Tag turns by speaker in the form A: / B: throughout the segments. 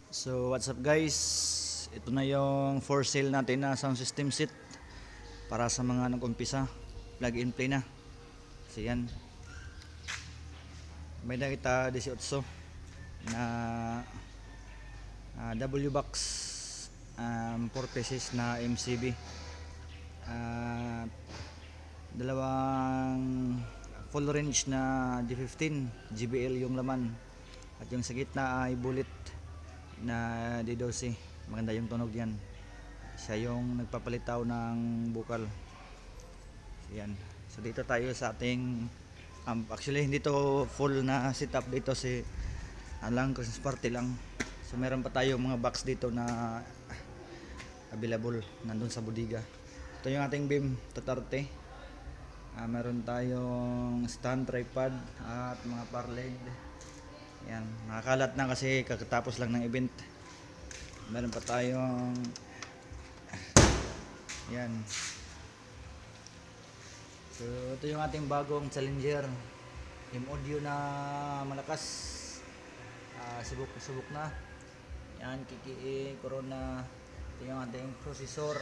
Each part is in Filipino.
A: So what's up guys, ito na yung for sale natin na sound system set para sa mga nag-umpisa, plug and play na. So yan, may nakita 18 na W box, 4 pieces na MCB, dalawang full range na D15 JBL yung laman, at yung sa gitna ay bullet na D12. Maganda yung tunog yan. Siya yung nagpapalitaw ng bukal. Yan. So dito tayo sa ating actually hindi to full na setup dito, si lang Christmas party lang. So meron pa tayo mga box dito na available nandun sa bodega. Ito yung ating beam 230. Meron tayong stand, tripod at mga power leg. Yan, nakakalat na kasi kakatapos lang ng event. Meron pa tayong yan. So ito yung ating bagong Challenger, yung audio na malakas, subok na yan, KKA Corona. Ito yung ating processor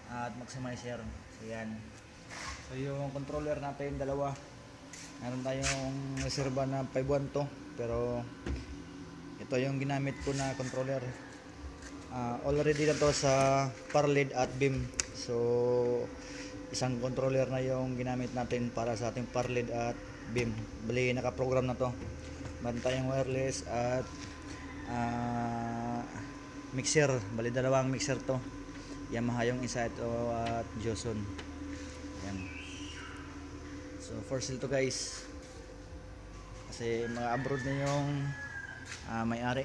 A: at maximizer. So yan. So yung controller natin dalawa, meron tayong reserva na 512, pero ito yung ginamit ko na controller. Already na to sa power lead at beam. So isang controller na yung ginamit natin para sa ating power lead at beam. Bali naka-program na to. Meron tayong wireless at mixer. Bali dalawang mixer to. Yamaha yung isa, ito at Joson. Yan. So for sale to guys, kasi mga abroad na yung may-ari.